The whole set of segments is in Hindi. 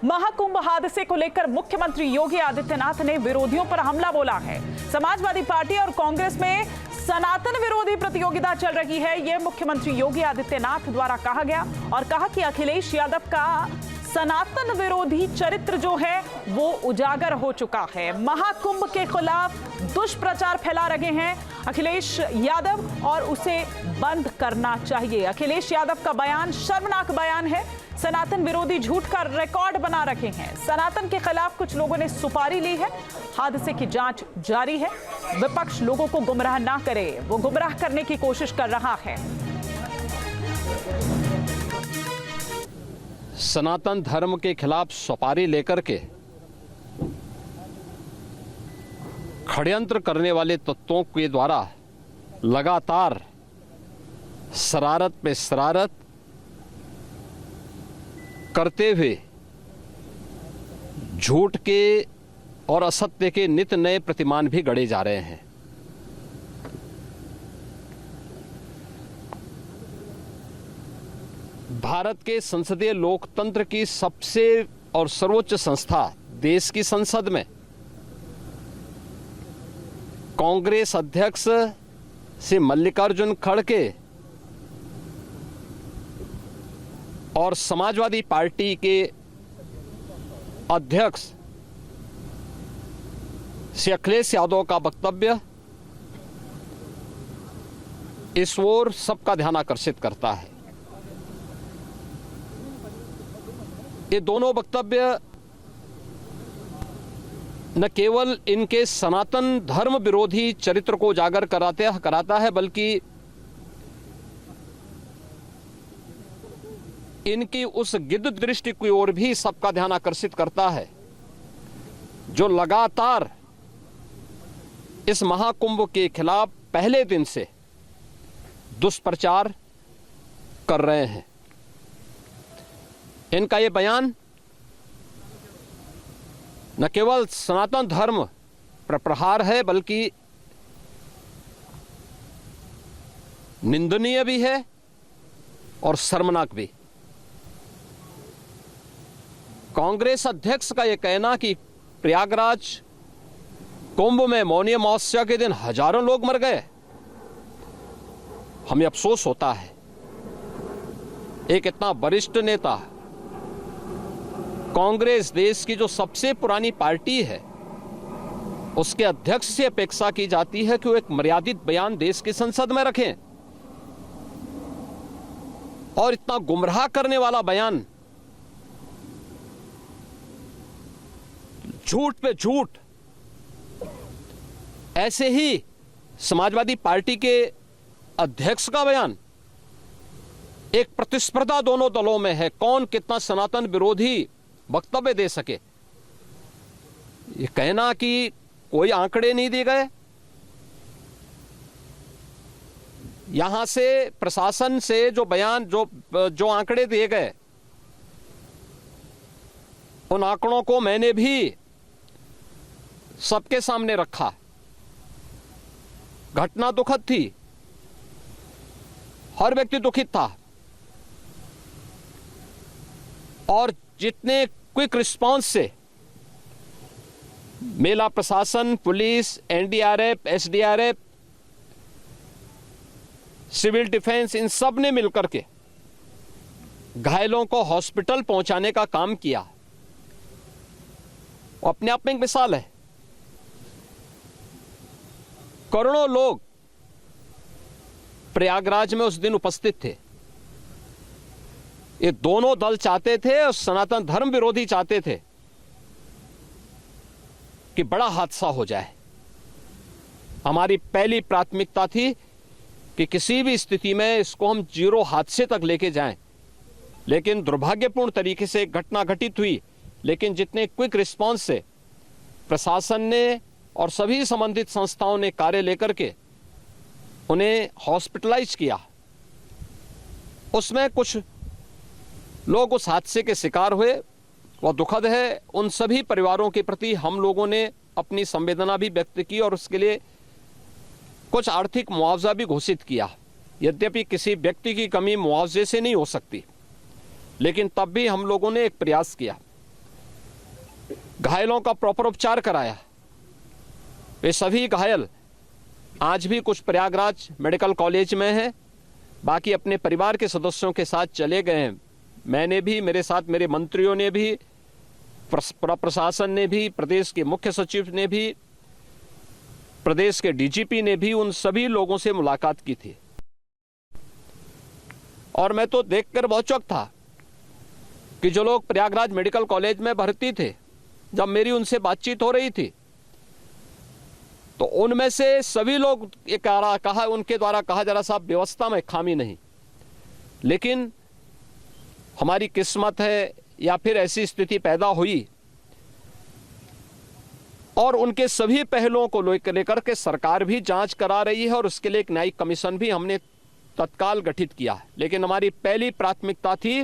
महाकुंभ हादसे को लेकर मुख्यमंत्री योगी आदित्यनाथ ने विरोधियों पर हमला बोला है। समाजवादी पार्टी और कांग्रेस में सनातन विरोधी प्रतियोगिता चल रही है, यह मुख्यमंत्री योगी आदित्यनाथ द्वारा कहा गया और कहा कि अखिलेश यादव का सनातन विरोधी चरित्र जो है वो उजागर हो चुका है। महाकुंभ के खिलाफ दुष्प्रचार फैला रहे हैं अखिलेश यादव और उसे बंद करना चाहिए। अखिलेश यादव का बयान शर्मनाक बयान है, सनातन विरोधी झूठ का रिकॉर्ड बना रखे हैं। सनातन के खिलाफ कुछ लोगों ने सुपारी ली है, हादसे की जांच जारी है। विपक्ष लोगों को गुमराह ना करे, वो गुमराह करने की कोशिश कर रहा है। सनातन धर्म के खिलाफ सुपारी लेकर के षड्यंत्र करने वाले तत्वों के द्वारा लगातार शरारत पे शरारत करते हुए झूठ के और असत्य के नित नए प्रतिमान भी गढ़े जा रहे हैं। भारत के संसदीय लोकतंत्र की सबसे और सर्वोच्च संस्था देश की संसद में कांग्रेस अध्यक्ष से मल्लिकार्जुन खड़गे और समाजवादी पार्टी के अध्यक्ष श्री अखिलेश यादव का वक्तव्य इस ओर सबका ध्यान आकर्षित करता है। ये दोनों वक्तव्य न केवल इनके सनातन धर्म विरोधी चरित्र को उजागर कराता है, बल्कि इनकी उस गिद्ध दृष्टि की ओर भी सबका ध्यान आकर्षित करता है जो लगातार इस महाकुंभ के खिलाफ पहले दिन से दुष्प्रचार कर रहे हैं। इनका ये बयान न केवल सनातन धर्म पर प्रहार है, बल्कि निंदनीय भी है और शर्मनाक भी। कांग्रेस अध्यक्ष का यह कहना कि प्रयागराज कुंभ में मौनी अमावस्या के दिन हजारों लोग मर गए, हमें अफसोस होता है। एक इतना वरिष्ठ नेता, कांग्रेस देश की जो सबसे पुरानी पार्टी है, उसके अध्यक्ष से अपेक्षा की जाती है कि वो एक मर्यादित बयान देश की संसद में रखें, और इतना गुमराह करने वाला बयान, झूठ पे झूठ। ऐसे ही समाजवादी पार्टी के अध्यक्ष का बयान, एक प्रतिस्पर्धा दोनों दलों में है, कौन कितना सनातन विरोधी वक्तव्य दे सके। ये कहना कि कोई आंकड़े नहीं दिए गए, यहां से प्रशासन से जो बयान जो आंकड़े दिए गए, उन आंकड़ों को मैंने भी सबके सामने रखा। घटना दुखद थी, हर व्यक्ति दुखित था, और जितने क्विक रिस्पांस से मेला प्रशासन, police, NDRF, SDRF, civil defence, इन सब ने मिलकर के घायलों को हॉस्पिटल पहुंचाने का काम किया, वो अपने आप में एक मिसाल है। करोड़ों लोग प्रयागराज में उस दिन उपस्थित थे। ये दोनों दल चाहते थे और सनातन धर्म विरोधी चाहते थे कि बड़ा हादसा हो जाए। हमारी पहली प्राथमिकता थी कि किसी भी स्थिति में इसको हम जीरो हादसे तक लेके जाएं, लेकिन दुर्भाग्यपूर्ण तरीके से घटना घटित हुई। लेकिन जितने क्विक रिस्पांस से प्रशासन ने और सभी संबंधित संस्थाओं ने कार्य लेकर के उन्हें हॉस्पिटलाइज किया, उसमें कुछ लोग उस हादसे के शिकार हुए, वह दुखद है। उन सभी परिवारों के प्रति हम लोगों ने अपनी संवेदना भी व्यक्त की और उसके लिए कुछ आर्थिक मुआवजा भी घोषित किया। यद्यपि किसी व्यक्ति की कमी मुआवजे से नहीं हो सकती, लेकिन तब भी हम लोगों ने एक प्रयास किया। घायलों का प्रॉपर उपचार कराया। वे सभी घायल आज भी कुछ प्रयागराज मेडिकल कॉलेज में हैं, बाकी अपने परिवार के सदस्यों के साथ चले गए हैं। मैंने भी, मेरे साथ मेरे मंत्रियों ने भी, प्रशासन ने भी, प्रदेश के मुख्य सचिव ने भी, प्रदेश के डीजीपी ने भी उन सभी लोगों से मुलाकात की थी। और मैं तो देखकर बहुत चौंक था कि जो लोग प्रयागराज मेडिकल कॉलेज में भर्ती थे, जब मेरी उनसे बातचीत हो रही थी तो उनमें से सभी लोग ये कहा, उनके द्वारा कहा जा रहा साहब व्यवस्था में खामी नहीं, लेकिन हमारी किस्मत है या फिर ऐसी स्थिति पैदा हुई। और उनके सभी पहलुओं को लेकर के सरकार भी जांच करा रही है और उसके लिए एक न्यायिक कमीशन भी हमने तत्काल गठित किया है। लेकिन हमारी पहली प्राथमिकता थी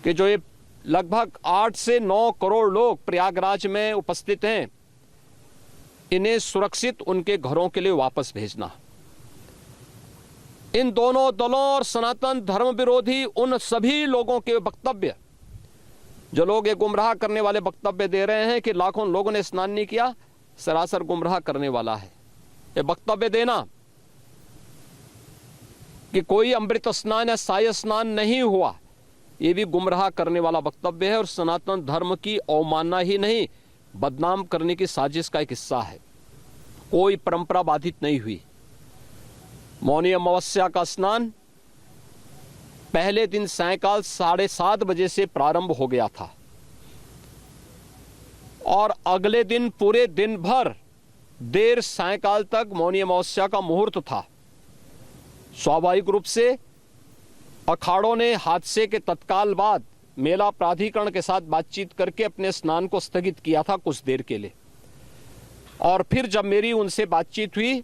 कि जो ये लगभग 8 से 9 करोड़ लोग प्रयागराज में उपस्थित हैं, इन्हें सुरक्षित उनके घरों के लिए वापस भेजना। इन दोनों दलों और सनातन धर्म विरोधी उन सभी लोगों के वक्तव्य, जो लोग ये गुमराह करने वाले वक्तव्य दे रहे हैं कि लाखों लोगों ने स्नान नहीं किया, सरासर गुमराह करने वाला है। ये वक्तव्य देना कि कोई अमृत स्नान या साय स्नान नहीं हुआ, ये भी गुमराह करने वाला वक्तव्य है और सनातन धर्म की अवमानना ही नहीं, बदनाम करने की साजिश का एक हिस्सा है। कोई परंपरा बाधित नहीं हुई। मौनी अमावस्या का स्नान पहले दिन सायंकाल 7:30 बजे से प्रारंभ हो गया था और अगले दिन पूरे दिन भर देर सायंकाल तक मौनी अमावस्या का मुहूर्त था। स्वाभाविक रूप से अखाड़ों ने हादसे के तत्काल बाद मेला प्राधिकरण के साथ बातचीत करके अपने स्नान को स्थगित किया था कुछ देर के लिए। और फिर जब मेरी उनसे बातचीत हुई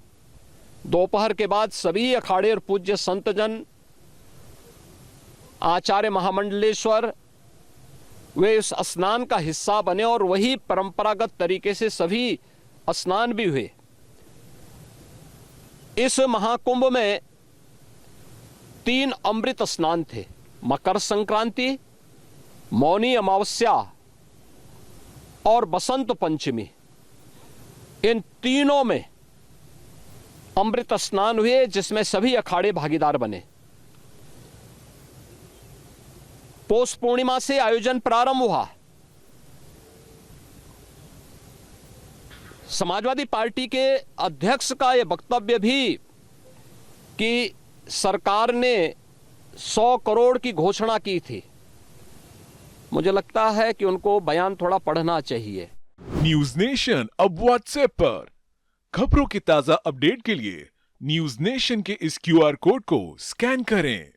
दोपहर के बाद, सभी अखाड़े और पूज्य संतजन, आचार्य महामंडलेश्वर, वे इस स्नान का हिस्सा बने और वही परंपरागत तरीके से सभी स्नान भी हुए। इस महाकुंभ में 3 अमृत स्नान थे, मकर संक्रांति, मौनी अमावस्या और बसंत पंचमी। इन तीनों में अमृत स्नान हुए जिसमें सभी अखाड़े भागीदार बने। पौष पूर्णिमा से आयोजन प्रारंभ हुआ। समाजवादी पार्टी के अध्यक्ष का यह वक्तव्य भी कि सरकार ने 100 करोड़ की घोषणा की थी, मुझे लगता है कि उनको बयान थोड़ा पढ़ना चाहिए। न्यूज नेशन अब व्हाट्सएप पर खबरों की ताजा अपडेट के लिए न्यूज नेशन के इस QR कोड को स्कैन करें।